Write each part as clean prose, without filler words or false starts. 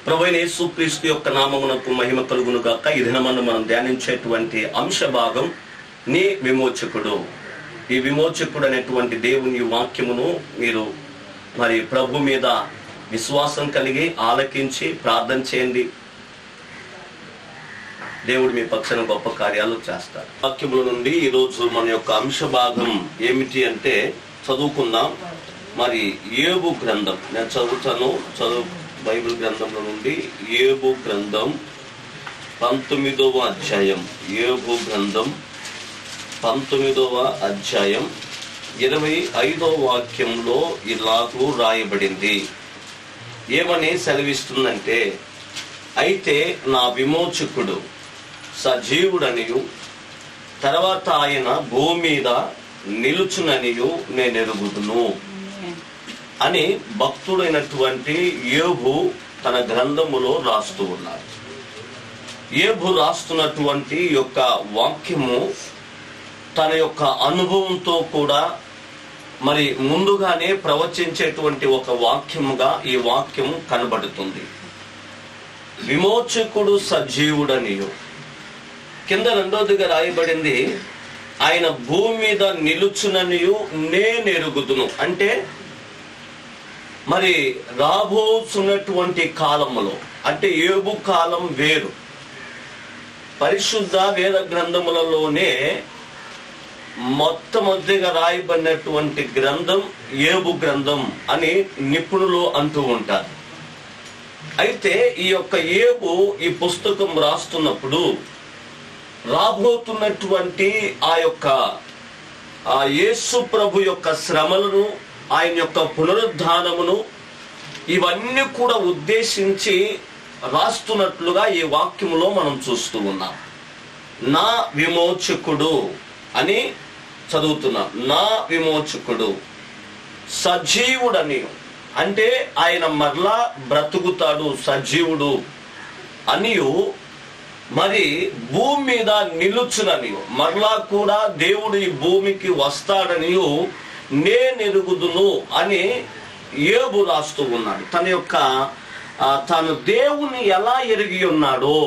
ప్రభువైన యేసుక్రీస్తు యొక్క నామమునకు మహిమ కలుగును గాక. ఈ దినమందు మనం ధ్యానించేటువంటి అంశ భాగం నీ విమోచకుడు. ఈ విమోచకుడు అనేటువంటి దేవుని వాక్యమును మీరు మరి ప్రభు మీద విశ్వాసం కలిగి ఆలకించి ప్రార్థన చేయండి. దేవుడు మీ పక్షాన గొప్ప కార్యాలు చేస్తారు. వాక్యముల నుండి ఈరోజు మన యొక్క అంశ భాగం ఏమిటి అంటే చదువుకుందాం. మరి యోబు గ్రంథం నేను చదువుతాను. బైబిల్ గ్రంథంలో నుండి యోబు గ్రంథం 19వ అధ్యాయం. యోబు గ్రంథం 19వ అధ్యాయం 25వ వాక్యంలో ఇలాగూ రాయబడింది. ఏమని సెలవిస్తుందంటే, అయితే నా విమోచకుడు సజీవుడనియు తర్వాత ఆయన భూమి మీద నిలుచుననియు నేను ఎరుగుదును అని భక్తుడైనటువంటి యోబు తన గ్రంథములో రాస్తూ ఉన్నాడు. యోబు రాస్తున్నటువంటి యొక్క వాక్యము తన యొక్క అనుభవంతో కూడా మరి ముందుగానే ప్రవచించేటువంటి ఒక వాక్యముగా ఈ వాక్యం కనబడుతుంది. విమోచకుడు సజీవుడనియు, కింద రెండోదిగా రాయబడింది, ఆయన భూమి మీద నిలుచుననియు నేను ఎరుగుదును. అంటే మరి రాబోతున్నటువంటి కాలములో, అంటే యోబు కాలం వేరు. పరిశుద్ధ వేద గ్రంథములలోనే మొట్టమొదటిగా రాయబడినటువంటి గ్రంథం యోబు గ్రంథం అని నిపుణులు అంటూ ఉంటారు. అయితే ఈ యొక్క యోబు ఈ పుస్తకం రాస్తున్నప్పుడు రాబోతున్నటువంటి ఆ యొక్క యేసు ప్రభు యొక్క శ్రమలను, ఆయన యొక్క పునరుద్ధానమును, ఇవన్నీ కూడా ఉద్దేశించి రాస్తున్నట్లుగా ఈ వాక్యములో మనం చూస్తూ ఉన్నాం. నా విమోచకుడు అని చదువుతున్నాం. నా విమోచకుడు సజీవుడని, అంటే ఆయన మరలా బ్రతుకుతాడు, సజీవుడు అనియు, మరి భూమి మీద నిలుచుననియు, మరలా కూడా దేవుడు ఈ భూమికి వస్తాడనియు నేను ఎరుగుదును అని యోబు రాస్తూ ఉన్నాడు. తాను దేవుని ఎలా ఎరిగి ఉన్నాడో,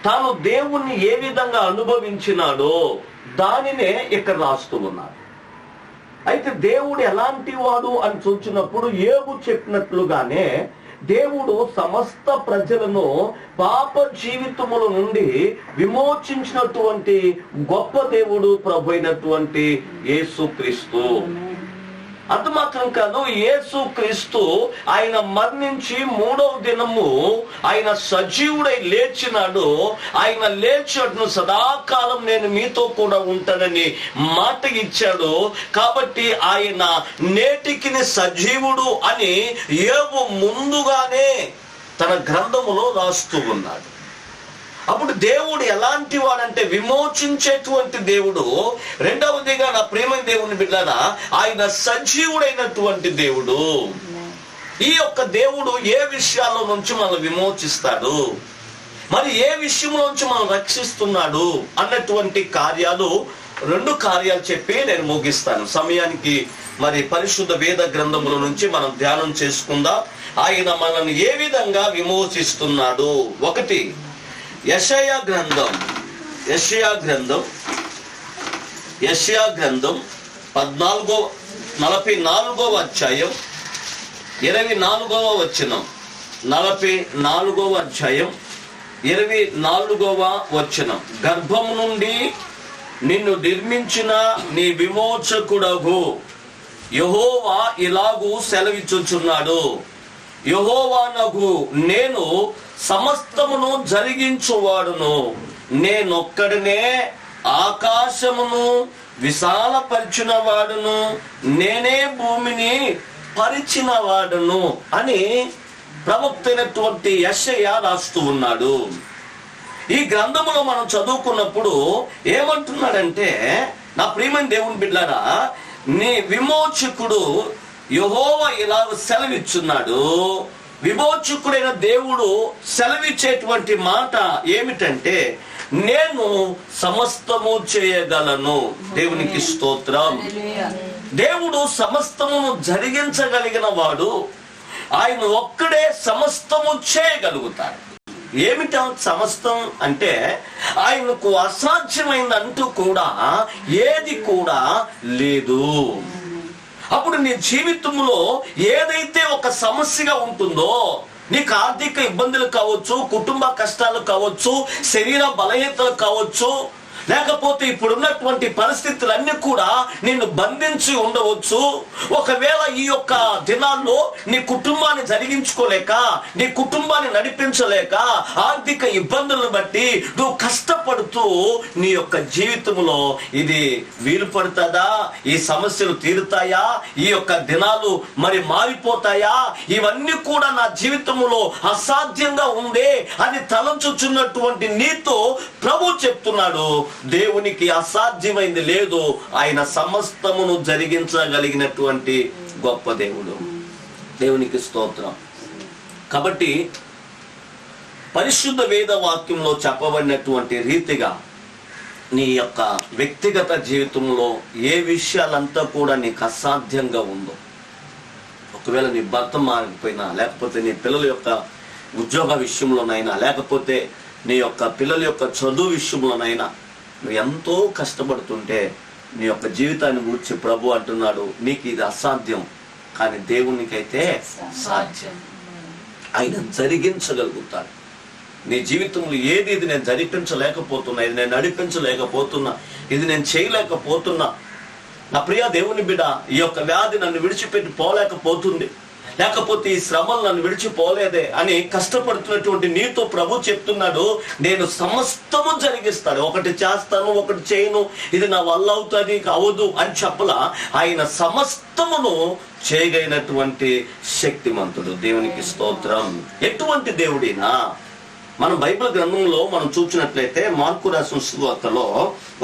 తాను దేవుణ్ణి ఏ విధంగా అనుభవించినాడో దానినే ఇక్కడ రాస్తూ ఉన్నాడు. అయితే దేవుడు ఎలాంటి వాడు అని చూచినప్పుడు యోబు చెప్పినట్లుగానే దేవుడు సమస్త ప్రజలను పాప జీవితముల నుండి విమోచించినటువంటి గొప్ప దేవుడు, ప్రభు అయినటువంటి యేసుక్రీస్తు. అది మాత్రం కాదు, యేసుక్రీస్తు ఆయన మరణించి 3వ దినము ఆయన సజీవుడై లేచినాడు. ఆయన లేచాడును, సదాకాలం నేను మీతో కూడా ఉంటానని మాట ఇచ్చాడు. కాబట్టి ఆయన నేటికి సజీవుడు అని యోబు ముందుగానే తన గ్రంథములో రాస్తూ ఉన్నాడు. అప్పుడు దేవుడు ఎలాంటి వాడంటే విమోచించేటువంటి దేవుడు. రెండవదిగా నా ప్రేమ దేవుని బిడ్డలారా, ఆయన సజీవుడైనటువంటి దేవుడు. ఈ యొక్క దేవుడు ఏ విషయాల నుంచి మనం విమోచిస్తాడు, మరి ఏ విషయంలోంచి మనం రక్షిస్తున్నాడు అన్నటువంటి కార్యాలు, 2 కార్యాలు చెప్పి నేను ముగిస్తాను. సమయానికి మరి పరిశుద్ధ వేద గ్రంథముల నుంచి మనం ధ్యానం చేసుకుందాం. ఆయన మనల్ని ఏ విధంగా విమోచిస్తున్నాడు. 1 యెషయా గ్రంథం 44వ అధ్యాయం 24వ వచనం. 44వ అధ్యాయం 24వ వచనం. గర్భము నుండి నిన్ను నిర్మించిన నీ విమోచకుడగు యెహోవా ఇలాగూ సెలవిచ్చుచున్నాడు, యెహోవానగు నేను సమస్తమును జరిగించువాడును, నేనొక్కడినే ఆకాశమును విశాలపరిచిన వాడును, నేనే భూమిని పరిచిన వాడును అని ప్రవక్తైనటువంటి యెషయా రాస్తూ ఉన్నాడు. ఈ గ్రంథములో మనం చదువుకున్నప్పుడు ఏమంటున్నాడంటే, నా ప్రియమైన దేవుని బిడ్డలారా, నీ విమోచకుడు యెహోవా ఇలా సెలవిచ్చున్నాడు. విమోచకుడైన దేవుడు సెలవిచ్చేటువంటి మాట ఏమిటంటే, నేను సమస్తము చేయగలను. దేవునికి స్తోత్రం. దేవుడు సమస్తమును జరిగించగలిగిన వాడు. ఆయన ఒక్కడే సమస్తము చేయగలుగుతాడు. ఏమిటా సమస్తం అంటే ఆయనకు అసాధ్యమైనంటూ కూడా ఏది కూడా లేదు. అప్పుడు నీ జీవితంలో ఏదైతే ఒక సమస్యగా ఉంటుందో, నీకు ఆర్థిక ఇబ్బందులు కావచ్చు, కుటుంబ కష్టాలు కావచ్చు, శరీర బలహీనతలు కావచ్చు, లేకపోతే ఇప్పుడున్నటువంటి పరిస్థితులన్నీ కూడా నిన్ను బంధించి ఉండవచ్చు. ఒకవేళ ఈ యొక్క దినాల్లో నీ కుటుంబాన్ని జరిగించుకోలేక, నీ కుటుంబాన్ని నడిపించలేక, ఆర్థిక ఇబ్బందులను బట్టి నువ్వు కష్టపడుతూ నీ యొక్క జీవితంలో ఇది వీలు పడుతుందా, ఈ సమస్యలు తీరుతాయా, ఈ యొక్క దినాలు మరి మారిపోతాయా, ఇవన్నీ కూడా నా జీవితంలో అసాధ్యంగా ఉందే అని తలంచుచున్నటువంటి నీతో ప్రభు చెప్తున్నాడు, దేవునికి అసాధ్యమైంది లేదు. ఆయన సమస్తమును జరిగించగలిగినటువంటి గొప్ప దేవుడు. దేవునికి స్తోత్రం. కాబట్టి పరిశుద్ధ వేద వాక్యంలో చెప్పబడినటువంటి రీతిగా నీ యొక్క వ్యక్తిగత జీవితంలో ఏ విషయాలంతా కూడా నీకు అసాధ్యంగా ఉందో, ఒకవేళ నీ భర్త మారిపోయినా, లేకపోతే నీ పిల్లల యొక్క ఉద్యోగ విషయంలోనైనా, లేకపోతే నీ యొక్క పిల్లల యొక్క చదువు విషయంలోనైనా నువ్వు ఎంతో కష్టపడుతుంటే నీ యొక్క జీవితాన్ని గురించి ప్రభు అంటున్నాడు, నీకు ఇది అసాధ్యం, కానీ దేవునికైతే సాధ్యం. ఆయన జరిగించగలుగుతాడు. నీ జీవితంలో ఏది ఇది నేను జరిపించలేకపోతున్నా, ఇది నేను నడిపించలేకపోతున్నా, ఇది నేను చేయలేకపోతున్నా, నా ప్రియ దేవుని బిడ్డ, ఈ యొక్క వ్యాధి నన్ను విడిచిపెట్టి పోలేకపోతుంది, లేకపోతే ఈ శ్రమలు నన్ను విడిచిపోలేదే అని కష్టపడుతున్నటువంటి నీతో ప్రభు చెప్తున్నాడు, నేను సమస్తము జరిగిస్తాను. ఒకటి చేస్తాను, ఒకటి చేయను, ఇది నా వల్ల అవుతుంది అవదు అని చెప్పలా. ఆయన సమస్తమును చేయగలిగినటువంటి శక్తిమంతుడు. దేవునికి స్తోత్రం. ఎటువంటి దేవుడినా మనం బైబిల్ గ్రంథంలో మనం చూసినట్లయితే మార్కు రాసిన సువార్తలో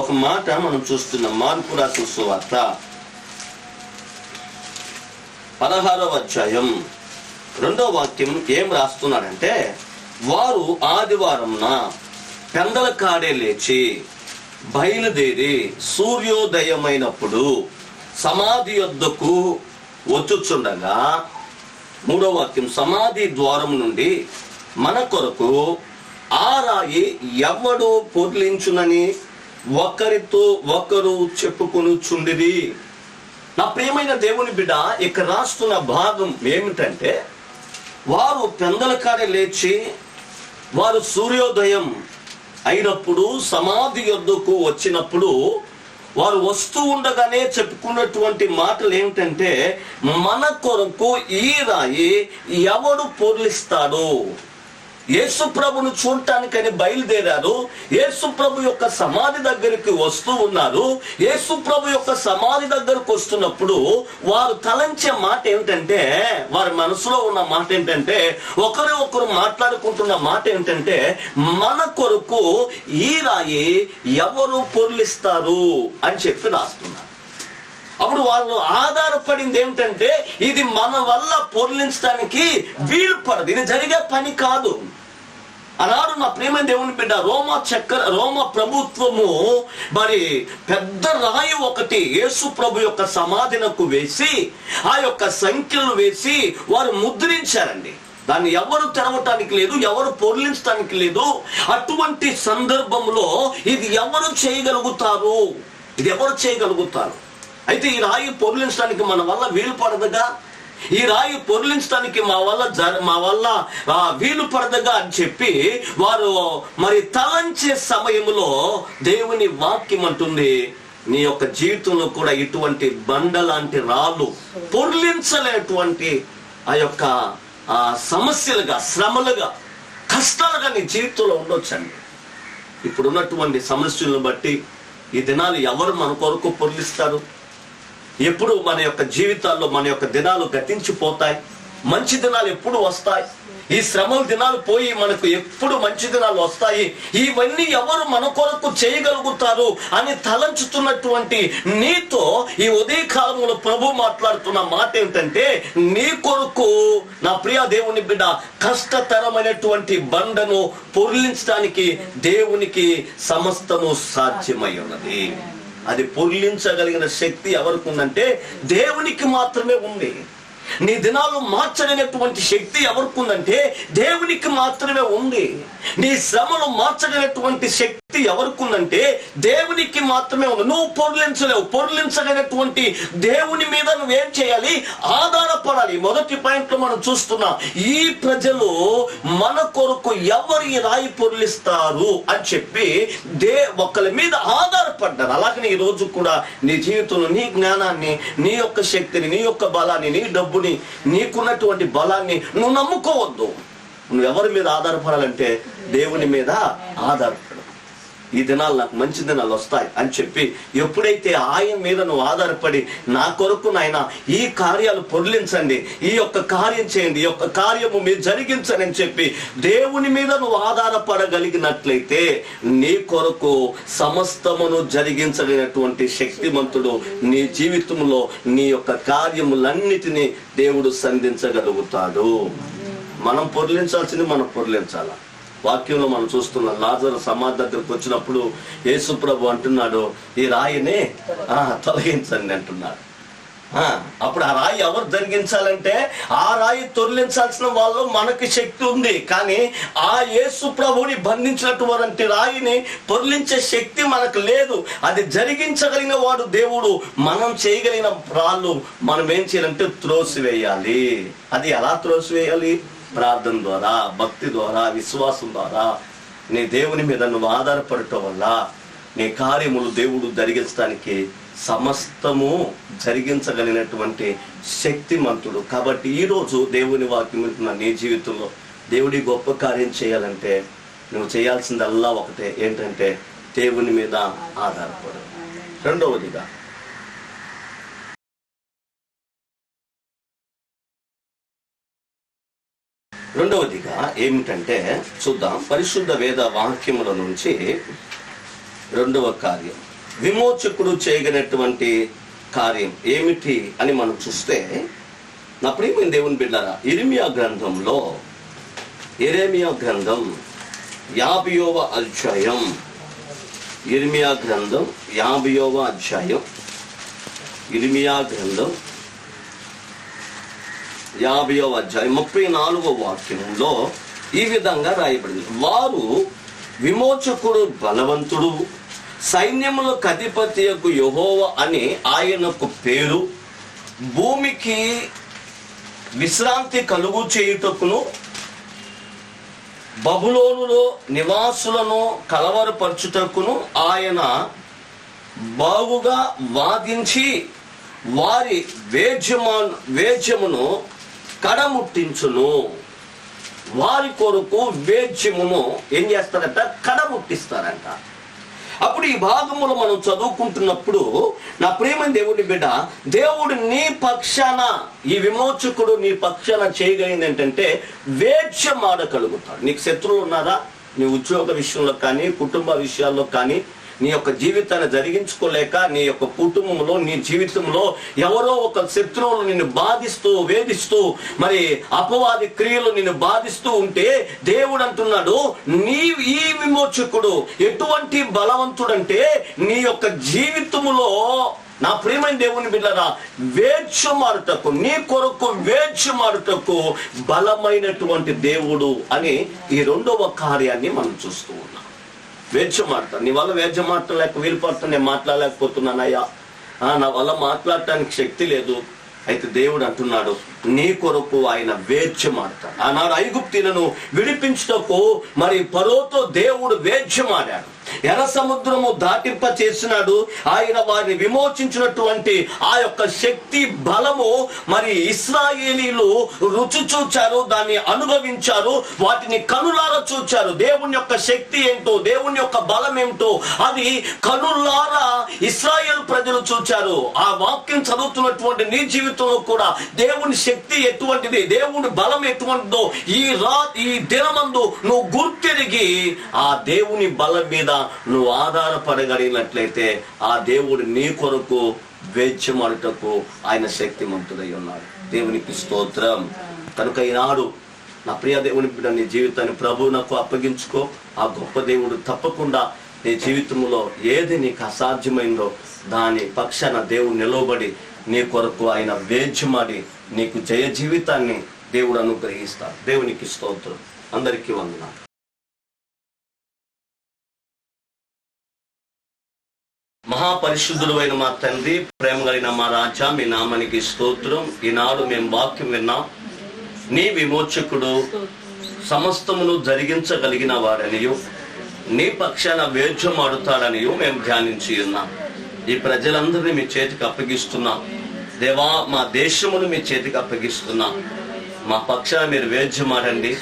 ఒక మాట మనం చూస్తున్నాం. మార్కు రాసిన సువార్త 16వ అధ్యాయం 2వ వాక్యం ఏం రాస్తున్నాడంటే, వారు ఆదివారంన పెందల కాడే లేచి బయలుదేరి సూర్యోదయమైనప్పుడు సమాధి యొద్దకు వచ్చుచుండగా, 3వ వాక్యం, సమాధి ద్వారం నుండి మన కొరకు ఆ రాయి ఎవడు పొర్లించునని ఒకరితో ఒకరు చెప్పుకొనుచుండిరి. నా ప్రియమైన దేవుని బిడ్డ, ఇక్కడ రాస్తున్న భాగం ఏమిటంటే, వారు పెందల కాడే లేచి వారు సూర్యోదయం అయినప్పుడు సమాధి యొద్దకు వచ్చినప్పుడు వారు వస్తూ ఉండగానే చెప్పుకున్నటువంటి మాటలు ఏమిటంటే, మన కొరకు ఈ రాయి ఎవడు పొర్లిస్తాడు. యేసు ప్రభును చూడటానికని బయలుదేరారు. యేసు ప్రభు యొక్క సమాధి దగ్గరికి వస్తూ ఉన్నారు. యేసు ప్రభు యొక్క సమాధి దగ్గరకు వస్తున్నప్పుడు వారు తలంచే మాట ఏమిటంటే, వారి మనసులో ఉన్న మాట ఏంటంటే, ఒకరు ఒకరు మాట్లాడుకుంటున్న మాట ఏంటంటే, మన కొరకు ఈ రాయి ఎవరు పొర్లిస్తారు అని చెప్పి రాస్తున్నారు. అప్పుడు వాళ్ళు ఆధారపడింది ఏమిటంటే, ఇది మన వల్ల పొర్లించడానికి వీలు పడదు, ఇది జరిగే పని కాదు. అన్నాడు నా ప్రియమైన దేవుని బిడ్డ, రోమ ప్రభుత్వము మరి పెద్ద రాయి ఒకటి యేసు ప్రభు యొక్క సమాధినకు వేసి, ఆ యొక్క సంఖ్యలు వేసి వారు ముద్రించారండి. దాన్ని ఎవరు తెరవటానికి లేదు, ఎవరు పొర్లించడానికి లేదు. అటువంటి సందర్భంలో ఇది ఎవరు చేయగలుగుతారు, ఇది ఎవరు చేయగలుగుతారు? అయితే ఈ రాయి పొర్లించడానికి మన వల్ల వీలు పడదుగా, ఈ రాయి పొర్లించడానికి మా వల్ల వీలు పడదుగా అని చెప్పి వారు మరి తలంచే సమయంలో దేవుని వాక్యం అంటుంది, నీ యొక్క జీవితంలో కూడా ఇటువంటి బండ లాంటి రాళ్ళు పొర్లించలేటువంటి ఆ యొక్క సమస్యలుగా, శ్రమలుగా, కష్టాలుగా నీ జీవితంలో ఉండొచ్చండి. ఇప్పుడున్నటువంటి సమస్యలను బట్టి ఈ దినాలు ఎవరు మన కొరకు పొర్లిస్తారు? ఎప్పుడు మన యొక్క జీవితాల్లో మన యొక్క దినాలు గతించిపోతాయి. మంచి దినాలు ఎప్పుడు వస్తాయి? ఈ శ్రమల దినాలు పోయి మనకు ఎప్పుడు మంచి దినాలు వస్తాయి? ఇవన్నీ ఎవరు మన కొరకు చేయగలుగుతారు అని తలంచుతున్నటువంటి నీతో ఈ ఉదయకాలంలో ప్రభు మాట్లాడుతున్న మాట ఏంటంటే, నీ కొరకు నా ప్రియ దేవుని బిడ్డ కష్టతరమైనటువంటి బండను పొర్లించడానికి దేవునికి సమస్తము సాధ్యమై ఉన్నది. అది పొర్లించగలిగిన శక్తి ఎవరికి ఉందంటే దేవునికి మాత్రమే ఉంది. నీ దినాలు మార్చగలిగినటువంటి శక్తి ఎవరికి ఉందంటే దేవునికి మాత్రమే ఉంది. నీ శ్రమలు మార్చగలిగినటువంటి శక్తి ఎవరికి ఉందంటే దేవునికి మాత్రమే ఉంది. నువ్వు పొర్లించలేవు. పొర్లించగలిగినటువంటి దేవుని మీద నువ్వేం చేయాలి? ఆధారపడాలి. మొదటి పాయింట్లో మనం చూస్తున్నాం, ఈ ప్రజలు మన కొరకు ఎవరి రాయి పొర్లిస్తారు అని చెప్పి ఒకరి మీద ఆధారపడ్డారు. అలాగనే ఈ రోజు కూడా నీ జీవితంలో నీ జ్ఞానాన్ని, నీ యొక్క శక్తిని, నీ యొక్క బలాన్ని, నీ డబ్బుని, నీకున్నటువంటి బలాన్ని నువ్వు నమ్ముకోవద్దు. నువ్వు ఎవరి మీద ఆధారపడాలంటే దేవుని మీద ఆధారపడు. ఈ దినాలు నాకు మంచి దినాలు వస్తాయి అని చెప్పి ఎప్పుడైతే ఆయన మీద నువ్వు ఆధారపడి, నా కొరకు నాయన ఈ కార్యాలు పొర్లించండి, ఈ యొక్క కార్యం చేయండి, ఈ యొక్క కార్యము మీరు జరిగించండి అని చెప్పి దేవుని మీద నువ్వు ఆధారపడగలిగినట్లయితే నీ కొరకు సమస్తమును జరిగించగలిగినటువంటి శక్తిమంతుడు నీ జీవితంలో నీ యొక్క కార్యములన్నిటినీ దేవుడు సంధించగలుగుతాడు. మనం పొర్లించాల్సింది మనం పొర్లించాలా. వాక్యంలో మనం చూస్తున్నాం, లాజరు సమాధి దగ్గరకు వచ్చినప్పుడు యేసు ప్రభు అంటున్నాడు, ఈ రాయిని తొలగించండి అంటున్నాడు. అప్పుడు ఆ రాయి ఎవరు జరిగించాలంటే, ఆ రాయి తొలగించాల్సిన వాళ్ళు మనకి శక్తి ఉంది, కానీ ఆ యేసు ప్రభుని బంధించినటువంటి రాయిని పొర్లించే శక్తి మనకు లేదు. అది జరిగించగలిగిన వాడు దేవుడు. మనం చేయగలిగిన రాళ్ళు మనం ఏం చేయాలంటే త్రోసివేయాలి. అది ఎలా త్రోసివేయాలి? ప్రార్థన ద్వారా, భక్తి ద్వారా, విశ్వాసం ద్వారా. నీ దేవుని మీద నువ్వు ఆధారపడటం వల్ల నీ కార్యములు దేవుడు జరిగించడానికి సమస్తము జరిగించగలిగినటువంటి శక్తిమంతుడు. కాబట్టి ఈరోజు దేవుని వాక్యం వింటున్న నీ జీవితంలో దేవుడి గొప్ప కార్యం చేయాలంటే నువ్వు చేయాల్సిందల్లా ఒకటే, ఏంటంటే దేవుని మీద ఆధారపడు. రెండవదిగా ఏమిటంటే చూద్దాం, పరిశుద్ధ వేద వాక్యముల నుంచి రెండవ కార్యం, విమోచకుడు చేయగలిగినటువంటి కార్యం ఏమిటి అని మనం చూస్తే, నా ప్రియమైన దేవుని బిడ్డలారా, ఇర్మియా గ్రంథం 50వ అధ్యాయం, ఇర్మియా గ్రంథం 50వ అధ్యాయం, ఇర్మియా గ్రంథం 50వ అధ్యాయం 34వ వాక్యంలో ఈ విధంగా రాయబడింది, వారు విమోచకుడు బలవంతుడు, సైన్యములకు అధిపతియగు యెహోవా అని ఆయనకు పేరు, భూమికి విశ్రాంతి కలుగు చేయుటకును బబులోనులో నివాసులను కలవరపరచుటకును ఆయన బాగుగా వాదించి వారి వేద్యమును కడముట్టించును. వారి కొరకు వేద్యమును ఏం చేస్తారంట? కడముట్టిస్తారంట. అప్పుడు ఈ భాగములు మనం చదువుకుంటున్నప్పుడు నా ప్రియమైన దేవుడి బిడ్డ, దేవుడు నీ పక్షాన, ఈ విమోచకుడు నీ పక్షాన చేయగలిగింది ఏంటంటే వేద్యం ఆడగలుగుతాడు. నీకు శత్రువులు ఉన్నారా? నీ ఉద్యోగ విషయంలో కానీ, కుటుంబ విషయాల్లో కానీ, నీ యొక్క జీవితాన్ని జరిగించుకోలేక నీ యొక్క కుటుంబంలో, నీ జీవితంలో ఎవరో ఒక శత్రువులు నిన్ను బాధిస్తూ, వేధిస్తూ, మరి అపవాది క్రియలు నిన్ను బాధిస్తూ ఉంటే దేవుడు అంటున్నాడు, ఈ విమోచకుడు ఎటువంటి బలవంతుడంటే నీ యొక్క జీవితంలో, నా ప్రియమైన దేవుని బిడ్డలారా, వేద్యమాడుటకు, నీ కొరకు వేద్యమాడుటకు బలమైనటువంటి దేవుడు అని ఈ రెండవ కార్యాన్ని మనం చూస్తూ ఉన్నాం. వేద్యమాడతాను, నీ వల్ల వేద్యమాడటం లేక వీలుపడతాను, నేను మాట్లాడలేకపోతున్నానయ్యా, నా వల్ల మాట్లాడటానికి శక్తి లేదు. అయితే దేవుడు అంటున్నాడు, నీ కొరకు ఆయన వేద్యమాడతాడు. ఆనాడు ఐగుప్తీయులను విడిపించుటకు మరి ఫరోతో దేవుడు వేద్యమాడాడు. ఎర్ర సముద్రము దాటింప చేసినాడు. ఆయన వారిని విమోచించినటువంటి ఆ యొక్క శక్తి బలము మరి ఇశ్రాయేలీలు రుచి చూచారు, దాన్ని అనుభవించారు, వాటిని కనులారా చూచారు. దేవుని యొక్క శక్తి ఏంటో, దేవుని యొక్క బలం ఏమిటో అది కనులారా ఇశ్రాయేలు ప్రజలు చూచారు. ఆ వాక్యం చదువుతున్నటువంటి నీ జీవితంలో కూడా దేవుని శక్తి ఎటువంటిది, దేవుని బలం ఎటువంటిదో ఈ దినమందు నువ్వు గుర్తిరిగి ఆ దేవుని బలం మీద నువ్వు ఆధారపడగలిగినట్లయితే ఆ దేవుడు నీ కొరకు వేద్యమాడుటకు ఆయన శక్తిమంతుడై ఉన్నాడు. దేవునికి స్తోత్రం. కనుక ఈనాడు నా ప్రియ దేవుని బిడ్డ, నీ జీవితాన్ని ప్రభువునకు అప్పగించుకో. ఆ గొప్ప దేవుడు తప్పకుండా నీ జీవితంలో ఏది నీకు అసాధ్యమైందో దాని పక్షాన దేవుడు నిలవబడి నీ కొరకు ఆయన వేద్యమాడి నీకు జయ జీవితాన్ని దేవుడు అనుగ్రహిస్తాడు. దేవునికి స్తోత్రం. అందరికీ వందనాలు. మహాపరిశుద్ధుడు అయిన మా తండ్రి, ప్రేమ కలిగిన మా రాజా, మీ నామానికి స్తోత్రం. ఈనాడు మేము వాక్యం విన్నాం. నీ విమోచకుడు సమస్తమును జరిగించగలిగిన వాడనియు, నీ పక్షాన వేద్యమాడుతాడనియు మేము ధ్యానించి ఉన్నాం. ఈ ప్రజలందరినీ మీ చేతికి అప్పగిస్తున్నాం దేవా. మా దేశమును మీ చేతికి అప్పగిస్తున్నాం. మా పక్షాన మీరు వేద్యమాడండి.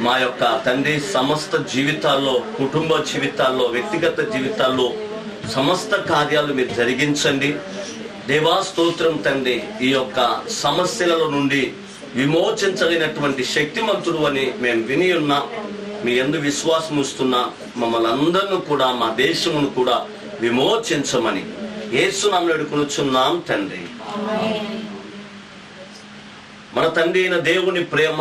మా యొక్క తండ్రి సమస్త జీవితాల్లో, కుటుంబ జీవితాల్లో, వ్యక్తిగత జీవితాల్లో సమస్త కార్యాలు మీరు జరిగించండి దేవా. స్తోత్రం తండ్రి. ఈ యొక్క సమస్యల నుండి విమోచించలేనటువంటి శక్తిమంతుడు అని మేము విని ఉన్నాం. మీ యందు విశ్వాసం ఇస్తున్నా. మమ్మల్ని అందరిని కూడా, మా దేశమును కూడా విమోచించమని యేసు నామములో వేడుకొనుచున్నాం తండ్రి. మన తండ్రి అయిన దేవుని ప్రేమ,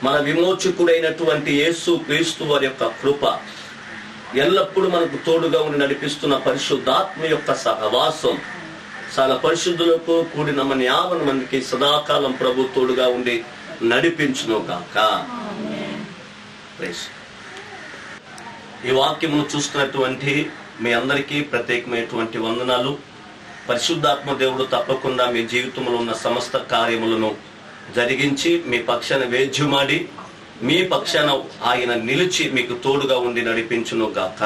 మన విమోచకుడైనటువంటి యేసు క్రీస్తు వారి యొక్క కృప, ఎల్లప్పుడూ మనకు తోడుగా ఉండి నడిపిస్తున్న పరిశుద్ధాత్మ యొక్క సహవాసం చాలా పరిశుద్ధులకు కూడిన మన 50 మందికి సదాకాలం ప్రభు తోడుగా ఉండి నడిపించును గాక. ఈ వాక్యమును చూస్తున్నటువంటి మీ అందరికీ ప్రత్యేకమైనటువంటి వందనాలు. పరిశుద్ధాత్మ దేవుడు తప్పకుండా మీ జీవితంలో ఉన్న సమస్త కార్యములను జరిగించి మీ పక్షాన వేద్యమాడి మీ పక్షాన ఆయన నిలిచి మీకు తోడుగా ఉండి నడిపించును గాక.